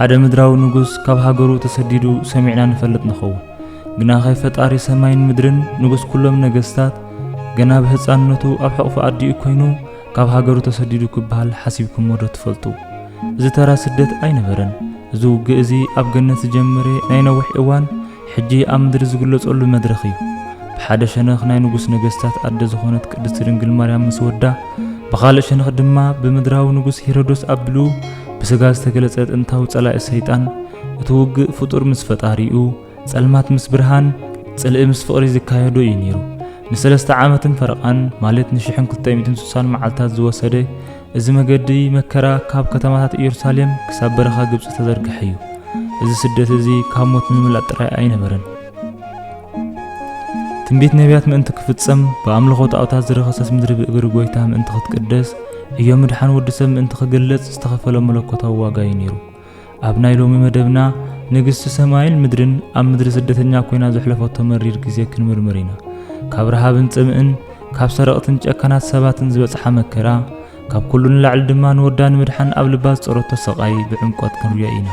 ሓደ ምድራዊ ንጉስ ካብ ሃገሩ ተሰዲዱ ሰሚዕና ንፈልጥ ንኸው ግና ኸይ ፈጣሪ ሰማይን ምድርን ንጉስ ኩሎም ነገስታት ገና በህፃንነቱ ኣብ ሕቑፉ ኣዲኡ ኮይኑ ካብ ሃገሩ ተሰዲዱ ክበሃል ሓሲብኩም ወዶ ትፈልጡ እዚ ተራ ስደት ኣይነበረን እዚ ውግእ እዚ ኣብ ገነት ዝጀመረ ናይ ነዊሕ እዋን ሕጂ ኣብ ምድሪ ዝግለጸሉ መድረኽ እዩ ብሓደ ሸነኽ ናይ ንጉስ ነገስታት ኣደ ዝኾነት ቅድስት ድንግል ማርያም ምስ ወዳ ብኻልእ ሸነኽ ድማ ብምድራዊ ንጉስ ሄሮዶስ ኣቢሉ ብስጋ ዝተገለጸ ጥንታዊ ጸላኢ ሰይጣን እቲ ውግእ ፍጡር ምስ ፈጣሪኡ ጸልማት ምስ ብርሃን ጽልኢ ምስ ፍቕሪ ዝካየዶ እዩ ነይሩ ንሰለስተ ዓመትን ፈረቓን ማለት ን1260 መዓልታት ዝወሰደ እዚ መገዲ መከራ ካብ ከተማታት ኢየሩሳሌም ክሳብ በረኻ ግብጽ ተዘርግሐ እዩ እዚ ስደት እዚ ካብ ሞት ምምላእ ጥራይ ኣይነበረን ትንቢት ነቢያት ምእንቲ ክፍጸም በኣምልኾ ጣዖታት ዝረኸሰት ምድሪ ብእግሪ ጎይታ ምእንቲ ክትቅደስ እዮ ምድሓን ወዲ ሰብ ምእንቲ ክግለጽ ዝተኸፈለ መለኮታዊ ዋጋ እዩ ነይሩ ኣብ ናይ ሎሚ መደብና ንግስቲ ሰማይን ምድርን ኣብ ምድሪ ስደተኛ ኮይና ዘሕለፈቶ መሪር ግዜ ክንምርምር ኢና ካብ ረሃብን ጽምእን ካብ ሰረቕትን ጨካናት ሰባትን ዝበጽሓ መከራ ካብ ኩሉ ንላዕሊ ድማ ንወዳ ንምድሓን ኣብ ልባ ዝጸረቶ ሰቓይ ብዕምቆት ክንሪኦ ኢና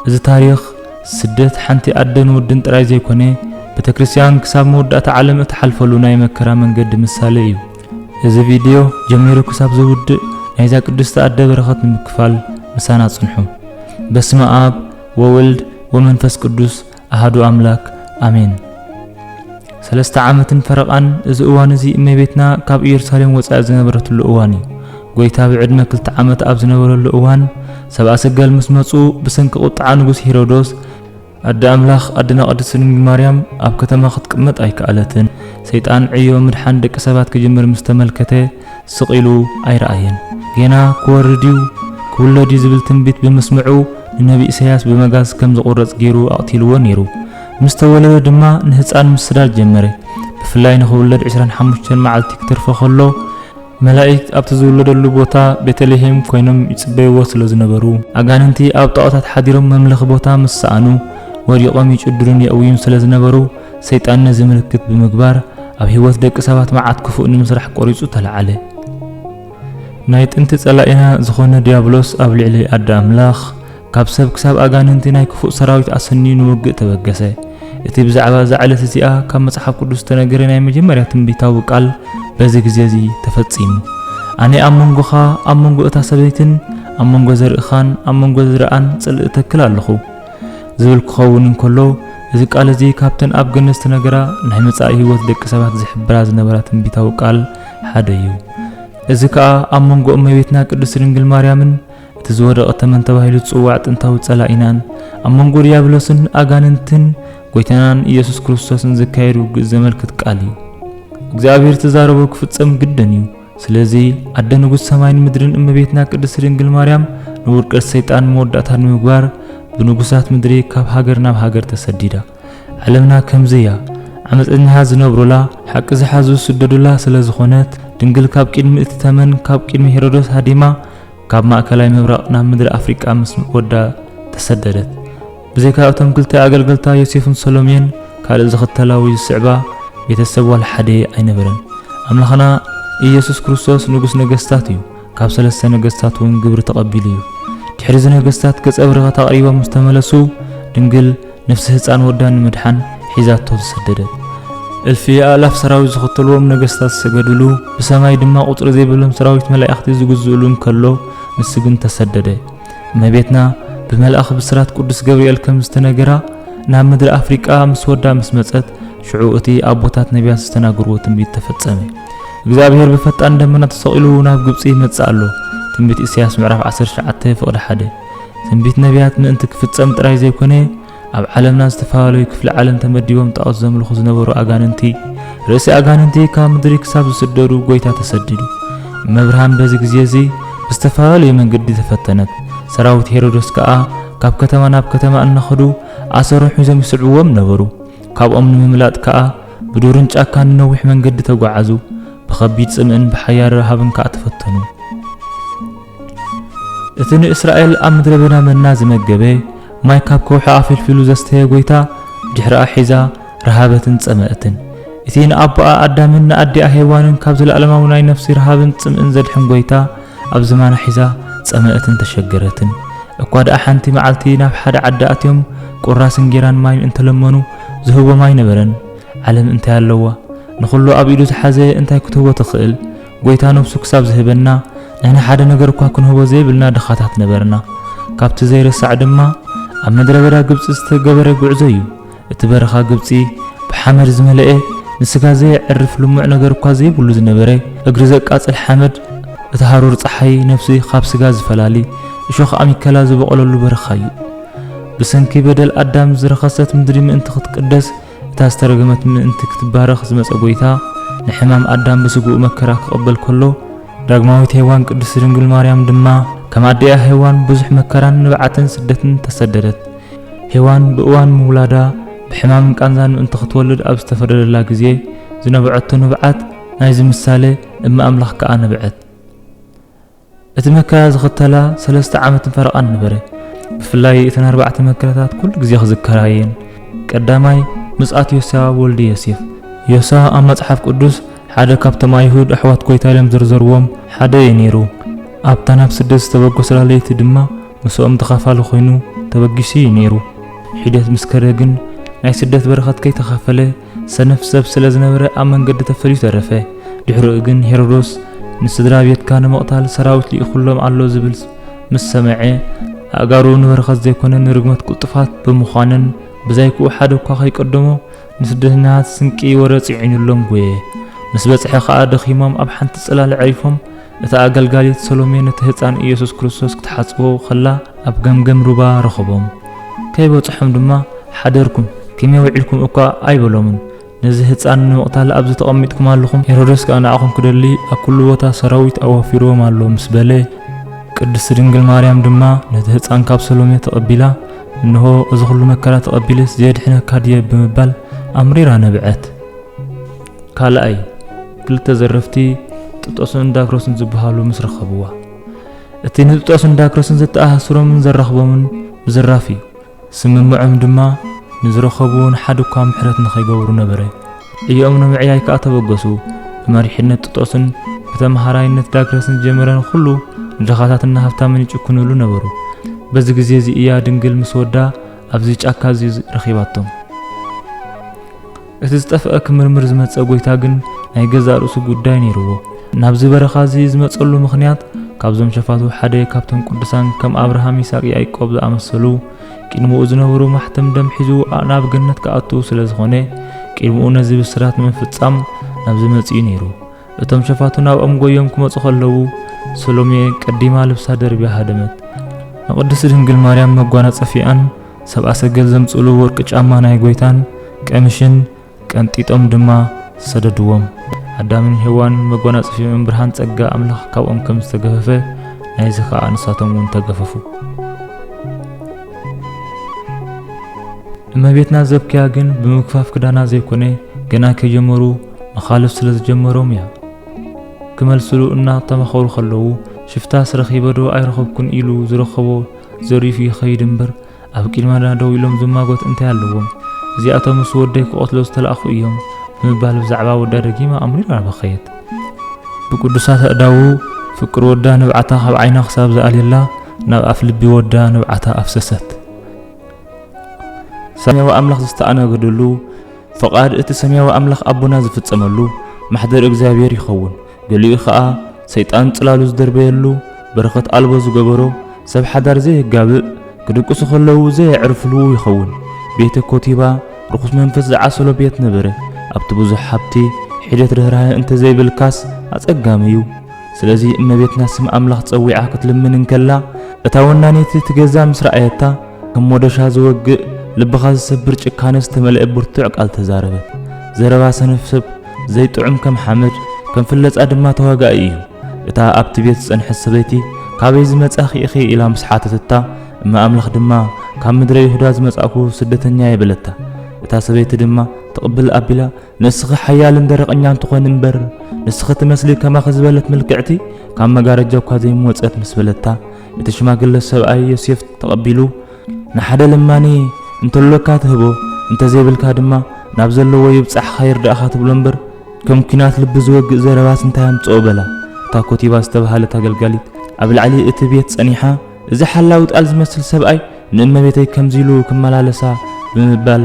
እዚ ታሪኽ ስደት ሓንቲ ኣደን ወድን ጥራይ ዘይኮነ ቤተክርስትያን ክሳብ መወዳእታ ዓለም እትሓልፈሉ ናይ መከራ መንገዲ ምሳሌ እዩ እዚ ቪድዮ ጀሚሩ ክሳብ ዝውድእ ናይዛ ቅድስቲ ኣደ በረኸት ንምክፋል ምሳና ጽንሑ በስመ አብ ወወልድ ወመንፈስ ቅዱስ አሐዱ አምላክ አሜን ሰለስተ ዓመትን ፈረቓን እዚ እዋን እዚ እመቤትና ካብ ኢየሩሳሌም ወጻኢ ዝነበረትሉ እዋን እዩ ጎይታ ብዕድመ 2 ዓመት ኣብ ዝነበረሉ እዋን ሰብኣ ሰገል ምስ መጹ ብሰንኪ ቁጣዓ ንጉስ ሄሮዶስ ኣደ ኣምላኽ ኣደና ቅድስት ድንግል ማርያም ኣብ ከተማ ክትቅመጥ ኣይከኣለትን ሰይጣን ዕዮ ምድሓን ደቂ ሰባት ክጅምር ምስ ተመልከተ ስቂሉ ኣይረኣየን ገና ክወርድዩ ክውለድ ዝብል ትንቢት ብምስምዑ ንነቢ ኢሳያስ ብመጋዝ ከም ዝቆረጽ ገይሩ ኣቕቲልዎ ነይሩ ምስ ተወለደ ድማ ንህፃን ምስዳድ ጀመረ ብፍላይ ንኽውለድ 25 መዓልቲ ክትርፈ ከሎ መላእክት ኣብቲ ዝውለደሉ ቦታ ቤተልሔም ኮይኖም ይጽበይዎ ስለ ዝነበሩ ኣጋንንቲ ኣብ ጣዖታት ሓዲሮም መምለኺ ቦታ ምስ ሰኣኑ ወዲቖም ይጭድሩን የእውዩን ስለ ዝነበሩ ሰይጣን ነዚ ምልክት ብምግባር ኣብ ህይወት ደቂ ሰባት መዓት ክፉእ ንምስራሕ ቆሪጹ ተለዓለ ናይ ጥንቲ ጸላኢና ዝኾነ ዲያብሎስ ኣብ ልዕሊ ኣደ ኣምላኽ ካብ ሰብ ክሳብ ኣጋንንቲ ናይ ክፉእ ሰራዊት ኣሰኒዩ ንውግእ ተበገሰ እቲ ብዛዕባ ዛዕለት እዚኣ ካብ መጽሓፍ ቅዱስ ተነገረ ናይ መጀመርያ ትንቢታዊ ቃል በዚ ግዜ እዚ ተፈጺሙ ኣነ ኣብ መንጎኻ ኣብ መንጎ እታ ሰበይትን ኣብ መንጎ ዘርእኻን ኣብ መንጎ ዝረኣን ጽልእ ተክል ኣለኹ ዝብል ክኸውን እንከሎ እዚ ቃል እዚ ካብተን ኣብ ገነት ተነገራ ናይ መጻኢ ህይወት ደቂ ሰባት ዝሕብራ ዝነበራ ትንቢታዊ ቃል ሓደ እዩ እዚ ከዓ ኣብ መንጎ እመቤትና ቅድስት ድንግል ማርያምን እቲ ዝወደቐ ተመን ተባሂሉ ዝጽዋዕ ጥንታዊ ጸላኢናን ኣብ መንጎ ዲያብሎስን ኣጋንንትን ጎይታናን ኢየሱስ ክርስቶስን ዝካየዱ ውግእ ዘመልክት ቃል እዩ እግዚአብሔር ተዛረቦ ክፍጸም ግድን እዩ ስለዚ ኣደ ንጉስ ሰማይን ምድርን እመቤትና ቅድስት ድንግል ማርያም ንውድቀት ሰይጣን መወዳእታ ንምግባር ብንጉሳት ምድሪ ካብ ሃገር ናብ ሃገር ተሰዲዳ ዓለምና ከምዚያ ዓመፀኛሃ ዝነብሩላ ሓቂ ዝሓዙ ስደዱላ ስለ ዝኾነት ድንግል ካብ ቅድሚ እቲ ተመን ካብ ቅድሚ ሄሮዶስ ሃዲማ ካብ ማእከላይ ምብራቕ ናብ ምድሪ ኣፍሪቃ ምስ ወዳ ተሰደደት ብዘይካ እቶም ክልተ ኣገልገልታ ዮሴፍን ሰሎሜን ካልእ ዝኽተላዊ ዝስዕባ ቤተሰብ ዋላ ሓደ ኣይነበረን ኣምላኽና ኢየሱስ ክርስቶስ ንጉስ ነገስታት እዩ ካብ ሰለስተ ነገስታት እውን ግብሪ ተቐቢሉ እዩ ድሕሪ ነገስታት ገጸ በረኸት ኣቕሪቦም ምስ ተመለሱ ድንግል ነፍሲ ህፃን ወዳ ንምድሓን ሒዛቶ ተሰደደት እልፊ ኣላፍ ሰራዊት ዝኽተልዎም ነገስታት ሰገድሉ ብሰማይ ድማ ቁጥሪ ዘይብሎም ሰራዊት መላእኽቲ ዝግዝኡሉን ከሎ ንሱ ግን ተሰደደ እመቤትና ብመልአኽ ብስራት ቅዱስ ገብርኤል ከም ዝተነገራ ናብ ምድሪ ኣፍሪቃ ምስ ወዳ ምስ መጸት ሽዑ እቲ ኣቦታት ነቢያት ዝተናገርዎ ትንቢት ተፈጸመ እግዚአብሔር በፈጣን ደመና ተሰቂሉ ናብ ግብጽ ይመጽእ ኣሎ ትንቢት ኢሳያስ ምዕራፍ 19 ፍቅዲ 1 ትንቢት ነቢያት ምእንቲ ክፍጸም ጥራይ ዘይኮነ ኣብ ዓለምና ዝተፋላለዩ ክፍለ ዓለም ተመዲቦም ጣዖት ዘምልኹ ዝነበሩ ኣጋንንቲ ርእሲ ኣጋንንቲ ካብ ምድሪ ክሳብ ዝስደዱ ጎይታ ተሰዲዱ መብርሃን በዚ ግዜ እዚ ብዝተፋላለዩ መንገዲ ተፈተነት ሰራዊት ሄሮዶስ ከዓ ካብ ከተማ ናብ ከተማ እናኸዱ ኣሰሮም ሒዞም ይስዕብዎም ነበሩ ካብኦም ንምምላጥ ከዓ ብዱርን ጫካን ነዊሕ መንገዲ ተጓዓዙ ብኸቢድ ጽምእን ብሓያል ረሃብን ከዓ ተፈተኑ እቲ ንእስራኤል ኣብ ምድረ በዳ መና ዝመገበ ማይ ካብ ከውሒ ኣፈልፊሉ ዘስተየ ጎይታ ድሕሪኣ ሒዛ ረሃበትን ጸመእትን إتين أبا أدامن أدي أهيوان كابز الألماو ناي نفسي رهابن تسمئن زدحن قويتا أب زمان حزا تسمئتن تشجرتن أقواد أحانتي معالتي ناب حدا عداتهم قراسن جيران ماين انت لمنو زهوبا ماي نبرن علم انت اللوا نخلو أبيدو تحازي انت كتوبة تخيل قويتا نفسو كساب زهبنا نحن حدا نقر كواكن هو زي بلنا دخاتات نبرنا كابت زير السعد ما أم مدربرا قبس استقبر قعزيو اتبرخا قبسي بحمر زملئي نسكا زي عرف لمع نقر كوازي بلوز نبري اقرزق قاص الحمد اتهارور صحي نفسي خابس غاز فلالي شوخ أمي كلا زبقلو برخايو بسنكي بدل أدام زرخصت مدري من انت قدس تاسترجمت من انت كتبارخ زمص قويتا نحمام أدام بسقو مكراك قبل كله داغماويت هيوان قدس دنگل مريم دما كما ديا هيوان بزح مكران نبعتن سدتن تسددت هيوان بأوان مولادا بحمام كانزان انت ختولد أب استفرد الله غزي زنبعت نبعت نايز مثالي اما املاح كأن نبعت اتمكا زختلا 3 عامات فرقان نبره بفلاي اتن 4 مكراتات كل غزي خذكراين قداماي مسعات يوسا ولد يوسف يوسا ام مصحف قدوس حدا كابتما يهود احوات كويتالم زرزروم حدا ينيرو ابتناب 6 تبغو سلاليت دما مسوم تخافالو خوينو تبغيسي ينيرو حيدت مسكرغن ناي سدت برخات كي تخافله سنف سب سلازنبره ام منقد تفريو ترفه دحرو اغن هيرودوس نسدرا بيت كان مقتال سراوت لي كلهم علو زبلس مسمعي اغارو نبرخات زيكون نرغمت قطفات بمخانن بزايكو حدا كو خيقدمو نسدهنات سنقي ورصيعنلهم غوي مسبصح خا دخيمم اب حنت صلال عريفهم اتا اغلغاليت سلومين تهصان يسوع كريستوس كتحصبو خلا اب غمغم روبا رخبهم كيبصحم دما حدركم كيما وعلكم اكو ايبلومن نزه هصان مقتال ابز تقميتكم عليكم هيرودس كانا اخون كدلي اكل بوتا سراويت اوفيرو مالو مسبله ቅድስት ድንግል ማርያም ድማ ነቲ ህፃን ካብ ሰሎሜ ተቀቢላ እንሆ እዚ ሁሉ መከራ ተቀቢልስ ዘድሕነ ካድየ ብምባል አምሪራ ነብዐት ካልአይ ክልተ ዘረፍቲ ጥጦስን ዳክሮስን ዝበሃሉ ምስረኸብዋ እቲ ንጥጦስን ዳክሮስን ዝተኣሃስሮምን ዘራኽቦምን ብዝራፊ ስምምዖም ድማ ንዝረኸቡን ሓድኳ ምሕረት ንኸይገብሩ ነበረ እዮም ንምዕያይ ከዓ ተበገሱ ብመሪሕነት ጥጦስን ብተምሃራይነት ዳክሮስን ጀመረን ኩሉ ندخاتنا هفتامن يچكنولو نبرو بز غزي زي يا دنگل مسودا ابزي ጫካ زي رخيباتهم اتستفق مرمر زمص غويتا گن ناي گزا رؤس ጉዳይ نيرو نابز برخا زي زمصلو مخنيات كابزم شفاتو حدا كابتن قدسان كم ابراهام يساق يعقوب زامسلو قينمو زنبرو محتم دم حزو ناب گنت كاتو سلازخونه قينمو نزي بسرات من فصام نابز مصي نيرو اتم شفاتو ناب ام گويم كمص خلو سلومي قديما لبسا دربيا هدمت نقدس ድንግል ማርያም መጓናጸፊያን ሰብአ ሰገል ዘምጽሉ ወርቅ ጫማ ናይ ጎይታን ቀምሽን ቀንጢጦም ድማ ሰደድዎም አዳምን ሔዋን መጓናጸፊያን ብርሃን ጸጋ አምላኽ ካብኦም ከም ዝተገፈፈ ናይ ዝኻ አንሳቶም ወን ተገፈፉ እመቤትና ዘብኪያ ግን ብምክፋፍ ክዳና ዘይኮነ ገና ከጀመሩ መኻልፍ ስለዝጀመሮም ያ كملسلو إن تمخور خلو شفتا سرخي بدو أيرخبكن إلو زرخبو زريفي خيدنبر أبكي المانا دو يلوم زماغوت انتهى اللوم زي أتوم سوديك أطلوز تلأخو إيوم بمبالب زعبا ودا رقيمة أمرير على بخيط بقدسات أداو فكر ودا نبعتا خب عينا خساب زقال الله نبقى فلبي ودا نبعتا أفسست سميا وأملخ زستأنا قدلو فقاد اتسميا وأملخ أبونا زفت سملو محضر إغزابير يخون قالوا إخاء سيطان تلالو زدربيلو برخت ألبو زقبرو سب حدار زي قابل كدوكو سخلو زي عرفلو يخون بيت كوتيبا رخص منفس زعاسلو بيت نبره أبتبو زحابتي حيدت رهرها انت زي بالكاس أتقاميو سلازي إما بيتنا سم أملاح تصويعا كتلمن انكلا اتاونا نيتي تقزا مسرعيتا كم مودشا زوق لبخاز سبرج كانس تملئ برتوعك التزاربت زربا سنفسب زي طعم كم حمد كم فلت أدم تواجع إيو إتا أبت بيت صنح السبيتي كابيز متأخي إخي إلى مسحات التا ما أملخ دما كم مدري هداز متأكو سدتنيا يبلتا إتا سبيت دما تقبل أبلا نسخ حيال درق أنيان تقون نبر نسخ تمسلي كما خزبلت ملكعتي كم مجارج جو كذي موتسات مسبلتا إتشما قل السبعي يوسف تقبلو نحدا لماني انتو لو كاتهبو انت زي بالكادما ናብ ዘለዎ ይብጻሕ ኸይር ደኣኻ ትብሎ እምበር ከም ኩናት ልቢ ዝወግእ ዘረባት እንታይ ኣምጽኦ በላ እታ ኮቲባ ዝተባሃለት ኣገልጋሊት ኣብ ላዕሊ እቲ ቤት ጸኒሓ እዚ ሓላዊ ጣል ዝመስል ሰብኣይ ንእመቤተይ ከምዚሉ ክመላለሳ ብምባል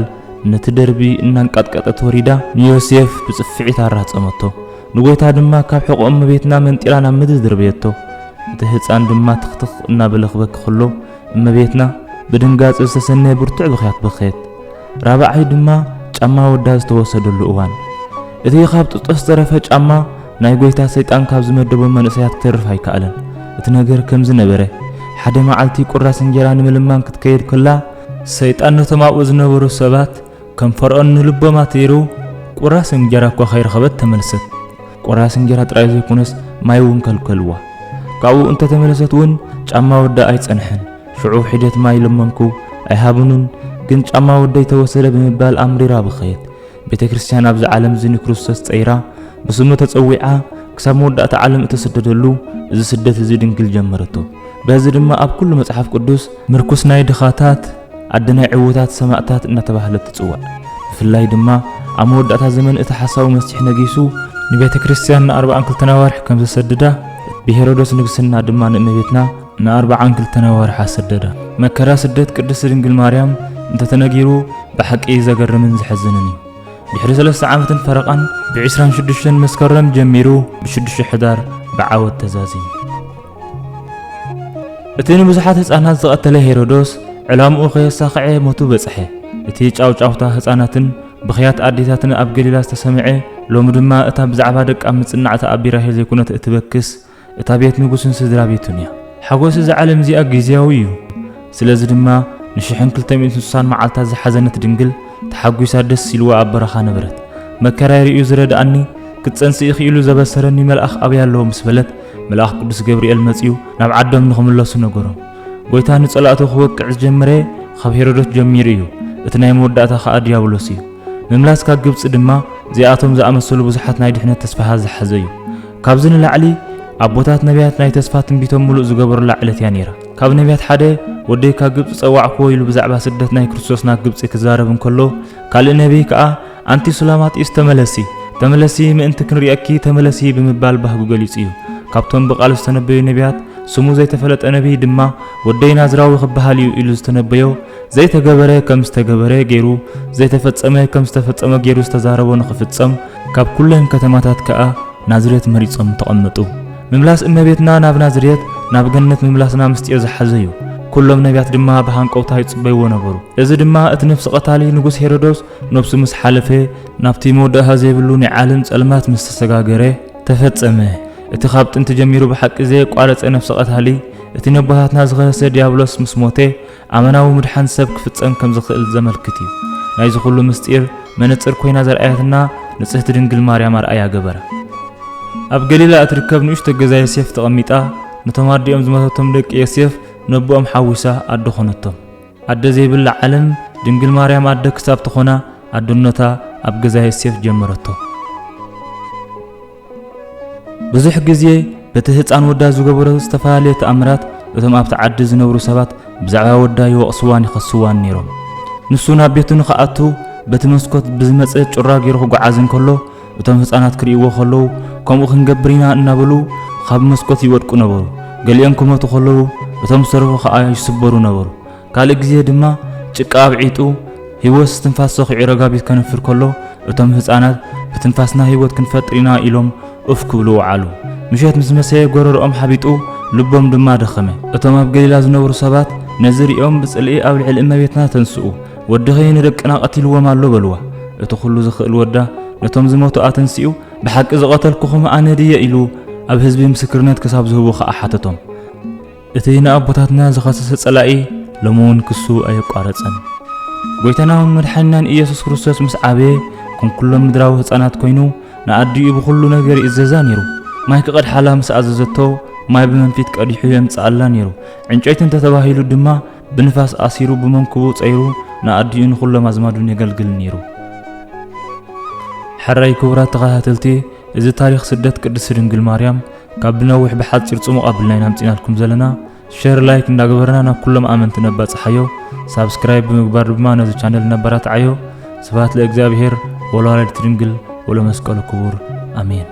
ነቲ ደርቢ እናንቃጥቀጠት ወሪዳ ንዮሴፍ ብጽፍዒት ኣራጸመቶ ንጎይታ ድማ ካብ ሕቖ እመቤትና መንጢራ ናብ ምድሪ ድርብየቶ እቲ ህፃን ድማ ትኽትኽ እናበለ ክበክ ከሎ እመቤትና ብድንጋጽ ዝተሰነየ ብርቱዕ ብኽያት በኸት ራብዓይ ድማ ጫማ ወዳ ዝተወሰደሉ እዋን እቲ ካብ ጥጦስ ዝተረፈ ጫማ ናይ ጎይታ ሰይጣን ካብ ዝመደቦ መንእሰያት ክተርፍ ኣይከኣለን እቲ ነገር ከም ዝነበረ ሓደ መዓልቲ ቁራስ እንጀራ ንምልማን ክትከይድ ከላ ሰይጣን ነቶም ኣብኡ ዝነበሩ ሰባት ከም ፈርዖን ንልቦም ኣትይሩ ቁራስ እንጀራ እኳ ከይረኸበት ተመልሰት ቁራስ እንጀራ ጥራይ ዘይኮነስ ማይ እውን ከልከልዋ ካብኡ እንተተመለሰት እውን ጫማ ወዳ ኣይጸንሐን ሽዑ ሒደት ማይ ለመንኩ ኣይሃቡንን ግን ጫማ ወደይ ተወሰደ ብምባል ኣምሪራ በኸየት ቤተ ክርስቲያን ኣብዚ ዓለም እዚ ንክርስቶስ ጸይራ ብስሙ ተጸዊዓ ክሳብ መወዳእታ ዓለም እተሰደደሉ እዚ ስደት እዚ ድንግል ጀመረቶ በዚ ድማ ኣብ ኩሉ መጽሓፍ ቅዱስ ምርኩስ ናይ ድኻታት ኣደናይ ዕውታት ሰማዕታት እናተባህለት ትጽዋዕ ብፍላይ ድማ ኣብ መወዳእታ ዘመን እቲ ሓሳዊ መሲሕ ነጊሱ ንቤተ ክርስቲያን ን42 ወርሕ ከም ዘሰደዳ ብሄሮዶስ ንግስና ድማ ንእመቤትና ን42 ወርሕ ሰደዳ መከራ ስደት ቅድስት ድንግል ማርያም እንተተነጊሩ ብሓቂ ዘገርምን ዝሕዝንን እዩ ድሕሪ 3 ዓመትን ፈረቓን ብ26 መስከረም ጀሚሩ ብ6 ሕዳር ብዓወት ተዛዚሙ እቲ ንብዙሓት ህፃናት ዝቐተለ ሄሮዶስ ዕላምኡ ከየሳኽዐ ሞቱ በጽሐ እቲ ጫውጫውታ ህፃናትን ብኽያት ኣዴታትን ኣብ ገሊላ ዝተሰምዐ ሎሚ ድማ እታ ብዛዕባ ደቃ ምጽናዕታ ኣቢራ ዘይኮነት እትበክስ እታ ቤት ንጉስን ስድራ ቤቱን እያ ሓጎስ እዚ ዓለም እዚኣ ግዝያዊ እዩ ስለዚ ድማ ን1260 መዓልታት ዝሓዘነት ድንግል ተሓጒሳ ደስ ኢልዋ ኣብ በረኻ ነበረት መከራ ይርእዩ ዝረዳእኒ ክትጸንሲ ኢሉ ዘበሰረኒ መልኣኽ ኣብያ ኣለዎ ምስ በለት መልኣኽ ቅዱስ ገብርኤል መጺኡ ናብ ዓዶም ንኽምለሱ ነገሮም ጎይታ ንጸላእቱ ክወቅዕ ዝጀመረ ካብ ሄሮዶስ ጀሚሩ እዩ እቲ ናይ መወዳእታ ኸኣ ዲያብሎስ እዩ ምምላስ ካብ ግብጽ ድማ እዚኣቶም ዝኣመሰሉ ብዙሓት ናይ ድሕነት ተስፋሃት ዝሓዘ እዩ ካብዚ ንላዕሊ ኣቦታት ነቢያት ናይ ተስፋ ትንቢቶም ሙሉእ ዝገበሩላ ዕለት እያ ነይራ ካብ ነቢያት ሓደ ወደይ ካብ ግብጽ ጸዋዕክዎ ኢሉ ብዛዕባ ስደት ናይ ክርስቶስ ናብ ግብጽ ክዛረብ እንከሎ ካልእ ነቢይ ከዓ ኣንቲ ሱላማጢስ ተመለሲ ምእንቲ ክንሪአኪ ተመለሲ ብምባል ባህጉ ገሊጹ እዩ ካብቶም ብቃል ዝተነበዩ ነቢያት ስሙ ዘይተፈለጠ ነቢይ ድማ ወደይ ናዝራዊ ክበሃል እዩ ኢሉ ዝተነበዮ ዘይተገበረ ከም ዝተገበረ ገይሩ ዘይተፈጸመ ከም ዝተፈጸመ ገይሩ ዝተዛረቦ ንኽፍጸም ካብ ኩለን ከተማታት ከዓ ናዝሬት መሪጾም ተቐመጡ ምምላስ እመቤትና ናብ ናዝሬት ናብ ገነት ምምላስና ምስጢር ዝሓዘ እዩ ኩሎም ነቢያት ድማ ብሃንቀውታ ይጽበይዎ ነበሩ እዚ ድማ እቲ ነፍሲ ቀታሊ ንጉስ ሄሮዶስ ነፍሱ ምስ ሓለፈ ናብቲ መወዳእታ ዘይብሉ ናይ ዓለም ጸልማት ምስ ተሰጋገረ ተፈጸመ እቲ ካብ ጥንቲ ጀሚሩ ብሓቂ ዘየቋረጸ ነፍሲ ቀታሊ እቲ ነቦታትና ዝኸሰ ዲያብሎስ ምስ ሞተ ኣመናዊ ምድሓን ሰብ ክፍጸም ከም ዝኽእል ዘመልክት እዩ ናይዚ ኩሉ ምስጢር መነጽር ኮይና ዘርአያትና ንጽሕቲ ድንግል ማርያም ኣርኣያ ገበራ ኣብ ገሊላ እትርከብ ንእሽቶ ገዛ ዮሴፍ ተቐሚጣ ነቶም ኣዲኦም ዝመተቶም ደቂ ዮሴፍ ነቦኦም ሓዊሳ ኣደ ኾነቶም ኣደ ዘይብላ ዓለም ድንግል ማርያም ኣደ ክሳብ ትኾና ኣደነታ ኣብ ገዛ ዮሴፍ ጀመረቶ ብዙሕ ግዜ በቲ ህፃን ወዳ ዝገበሮ ዝተፈላለዩ ተኣምራት እቶም ኣብቲ ዓዲ ዝነብሩ ሰባት ብዛዕባ ወዳ ይወቕስዋን ይኸስዋን ነይሮም ንሱ ናብ ቤቱ ንኽኣቱ በቲ መስኮት ብዝመጽእ ጩራ ገይሩ ክጓዓዝ እንከሎ እቶም ህፃናት ክርእይዎ ከለዉ ከምኡ ክንገብር ኢና እናበሉ ካብ መስኮት ይወድቁ ነበሩ ገሊኦም ክመቱ ከለዉ እቶም ዝሰርሑ ከዓ ይስበሩ ነበሩ ካልእ ግዜ ድማ ጭቃ ኣብዒጡ ህይወት ትንፋስ ሰኺዑ ረጋቢት ከነፍር ከሎ እቶም ህፃናት ብትንፋስና ህይወት ክንፈጥር ኢና ኢሎም እፍ ክብሉ ወዓሉ ምሸት ምስ መሰየ ጎረሮኦም ሓቢጡ ልቦም ድማ ደኸመ እቶም ኣብ ገሊላ ዝነብሩ ሰባት ነዚ ሪኦም ብጽልኢ ኣብ ልዕሊ እመቤትና ተንስኡ ወድኸይ ንደቅና ቀቲልዎም ኣሎ በልዋ እቲ ኩሉ ዝኽእል ወዳ ነቶም ዝሞቱ ኣተንሲኡ ብሓቂ ዝቐተልኩኹም ኣነ ድየ ኢሉ ኣብ ህዝቢ ምስክርነት ክሳብ ዝህቡ ከዓ ሓተቶም እቲ ንኣቦታትና ዝኸሰሰ ጸላኢ ሎሚ እውን ክሱ ኣየቋረጸን ጎይታናውን መድሓኒናን ኢየሱስ ክርስቶስ ምስ ዓበየ ኩሎም ምድራዊ ህፃናት ኮይኑ ንኣዲኡ ብኩሉ ነገር ይእዘዛ ነይሩ ማይ ክቐድሓላ ምስ ኣዘዘቶ ማይ ብመንፊት ቀዲሑ የምጽኣላ ነይሩ ዕንጨይቲ እንተተባሂሉ ድማ ብንፋስ ኣሲሩ ብመንክቡ ጸይሩ ንኣዲኡ ንኩሎም ኣዝማዱን የገልግል ነይሩ ሕራይ ክቡራት ተኸታተልቲ እዚ ታሪኽ ስደት ቅድስት ድንግል ማርያም ካብ ብነዊሕ ብሓፂር ጽሙቕ ኣቢልና ናምፂናልኩም ዘለና ሼር ላይክ እንዳገበርና ናብ ኩሎም ኣመንቲ ነባጽሓዮ ሳብስክራይብ ብምግባር ድማ ነዚ ቻነል ነባራት ዓዮ ስብሐት ለእግዚአብሔር ወለወላዲቱ ድንግል ወለመስቀሉ ክቡር አሜን።